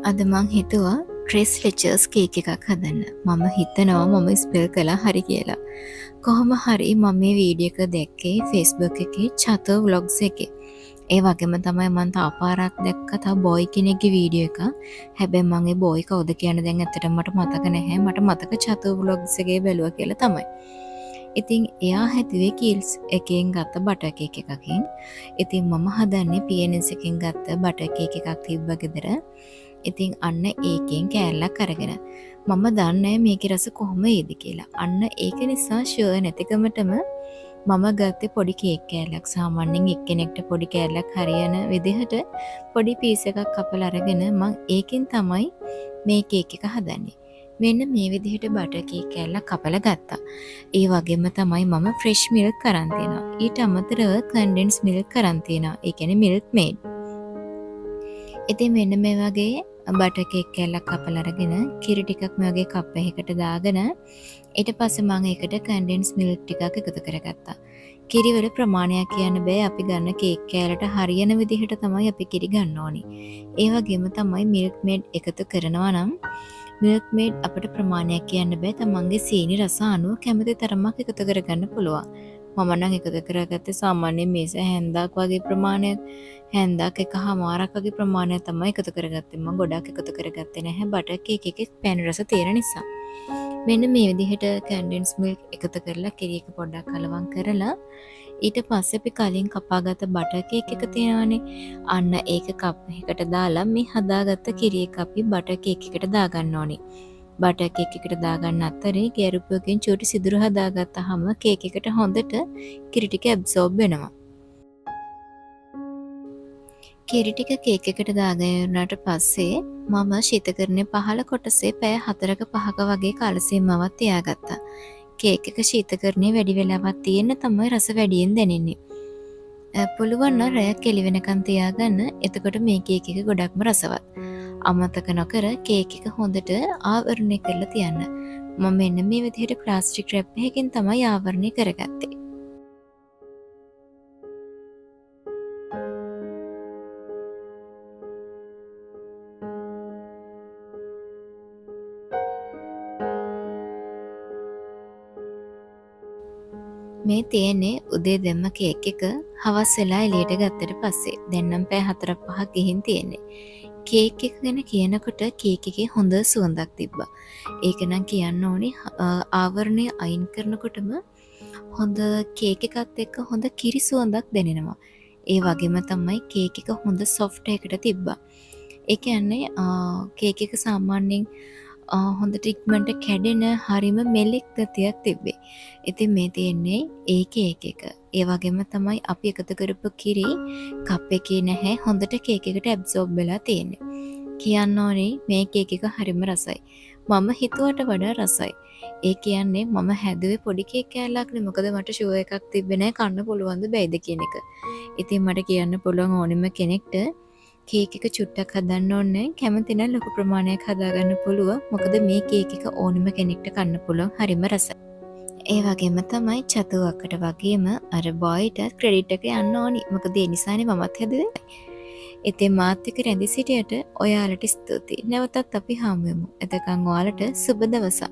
අද මං හිතුවා ට්‍රෙස් ලෙචර්ස් කේක් එකක් හදන්න. මම හිතනවා මම ස්පෙල් කළා හරි කියලා. කොහොම හරි මම මේ වීඩියෝ එක දැක්කේ Facebook එකේ චතු vlogs එකේ. ඒ වගේම තමයි මම තව පාරක් දැක්ක තව බොයි කෙනෙක්ගේ වීඩියෝ එකක්. හැබැයි මම ඒ බොයි කවුද කියන දැන් ඇත්තටම මට මතක නැහැ. මට මතක චතු vlogs එකේ බැලුවා කියලා තමයි. ඉතින් එයා හැදුවේ කීල්ස් එකෙන් ගත්ත බටර් කේක් එකකින්. ඉතින් මම හදන්නේ PNS එකෙන් ගත්ත බටර් කේක් එකක් තිබ්බ ගෙදර. ඉතින් අන්න ඒකෙන් කෑල්ලක් අරගෙන මම දන්නේ මේකේ රස කොහොම වේද කියලා. අන්න ඒක නිසා ෂුවර් නැතිකමටම මම ගත්තේ පොඩි කේක් කෑල්ලක්. සාමාන්‍යයෙන් එක්කෙනෙක්ට පොඩි කෑල්ලක් හරියන විදිහට පොඩි පීස් එකක් කපලා අරගෙන මම ඒකෙන් තමයි මේ කේක් එක හදන්නේ. මෙන්න මේ විදිහට බටර් කේක් කෑල්ලක් කපලා ගත්තා. ඒ වගේම තමයි මම ෆ්‍රෙෂ් මිල්ක් කරන් තියනවා. ඊට අමතරව කන්ඩෙන්ස් මිල්ක් කරන් තියනවා. ඒ කියන්නේ මිල්ක් මේඩ්. ඉතින් මෙන්න මේ වගේ බටර් කේක් කෑල්ලක් කපලා අරගෙන කිරි ටිකක් මේ වගේ කප් එකකට දාගෙන ඊට පස්සේ මම ඒකට කන්ඩෙන්ස් මිල්ක් ටිකක් එකතු කරගත්තා. කිරි වල ප්‍රමාණයක් කියන්න බෑ. අපි ගන්න කේක් කෑල්ලට හරියන විදිහට තමයි අපි කිරි ගන්න ඕනේ. ඒ වගේම තමයි මිල්ක් මේඩ් එකතු කරනවා නම් මිල්ක් මේඩ් අපිට ප්‍රමාණයක් කියන්න බෑ. තමන්ගේ සීනි රස අනුව කැමති තරමක් එකතු කරගන්න පුළුවන්. මම නම් එකතු කරගත්තේ සාමාන්‍ය මේස හැන්දක් වගේ ප්‍රමාණයක්. හැන්දක් එකහමාරක් වගේ ප්‍රමාණයක් තමයි එකතු කරගත්තේ. මම ගොඩක් එකතු කරගත්තේ නැහැ. බටර් කේක් එකේ පැණි රස තියෙන නිසා. මෙන්න මේ විදිහට කන්ඩෙන්ස් මිල්ක් එකතු කරලා කිරි එක පොඩ්ඩක් කලවම් කරලා ඊට පස්සේ අපි කලින් කපාගත්ත බටර් කේක් එක තියෙනවානේ. අන්න ඒක කප් එකකට දාලා මේ හදාගත්ත කිරි එක අපි බටර් කේක් එකට දාගන්න ඕනේ. බටර් කේක් එකට දාගන්න අතරේ ගෑරුප්පුවකින් චූටි සිදුරු හදාගත්තාම කේක් එකට හොඳට කිරි ටික ඇබ්සෝබ් වෙනවා. කිරි ටික කේක් එකට දාගන්නාට පස්සේ මම ශීතකරණය පහළ කොටසේ පැය 4ක 5ක වගේ කාල සීමාවක් තියාගත්තා. කේක් එක ශීතකරණය වැඩි වෙලාවක් තියෙන්න තමයි රස වැඩියෙන් දැනෙන්නේ. පුළුවන් නම් රැයක් එළි වෙනකන් තියාගන්න. එතකොට මේ කේක් එක ගොඩක්ම රසවත්. අමතක නොකර කේක් එක හොඳට ආවරණය කරලා තියන්න. මම මෙන්න මේ විදිහට ප්ලාස්ටික් රැප් එකකින් තමයි ආවරණය කරගත්තේ. මේ තියෙන්නේ උදේ දැම්ම කේක් එක හවස් වෙලා එළියට ගත්තට පස්සේ. දැන් නම් පැය 4-5ක් ගිහින් තියෙන්නේ. කේක් එක ගැන කියනකොට කේක් එකේ හොඳ සුවඳක් තිබ්බා. ඒක නම් කියන්න ඕනේ ආවරණය අයින් කරනකොටම හොඳ කේක් එකත් එක්ක හොඳ කිරි සුවඳක් දැනෙනවා. ඒ වගේම තමයි කේක් එක හොඳ සොෆ්ට් එකකට තිබ්බා. ඒ කියන්නේ කේක් එක සාමාන්‍යයෙන් හොඳට ඉක්මනට කැඩෙන හරිම මෙලෙක් ගතියක් තිබ්බේ. ඉතින් මේ තියෙන්නේ ඒ කේක් එක. ඒ වගේම තමයි අපි එකතු කරපු කිරි කප් එකේ නැහැ. හොඳට කේක් එකට ඇබ්සෝබ් වෙලා තියෙන්නේ. කියන්න ඕනේ මේ කේක් එක හරිම රසයි. මම හිතුවට වඩා රසයි. ඒ කියන්නේ මම හැදුවේ පොඩි කේක් කෑල්ලක් නේ. මොකද මට ෂුවර් එකක් තිබ්බේ නැහැ කන්න පුළුවන්ද බැයිද කියන එක. ඉතින් මට කියන්න පුළුවන් ඕනෙම කෙනෙක්ට කේක් එක චුට්ටක් හදන්න ඕනේ. කැමති නම් ලොකු ප්‍රමාණයක් හදාගන්න පුළුවන්. මොකද මේ කේක් එක ඕනෙම කෙනෙක්ට කන්න පුළුවන්. හරිම රසයි. ඒ වගේම තමයි චතු අක්කට වගේම අර බොයිට ක්‍රෙඩිට් එක යන්න ඕනි. මොකද ඒ නිසානේ මමත් හැදුවේ. ඉතින් මාත් එක්ක රැඳි සිටියට ඔයාලට ස්තුතියි. නැවතත් අපි හමු වෙමු. එතකන් ඔයාලට සුබ දවසක්.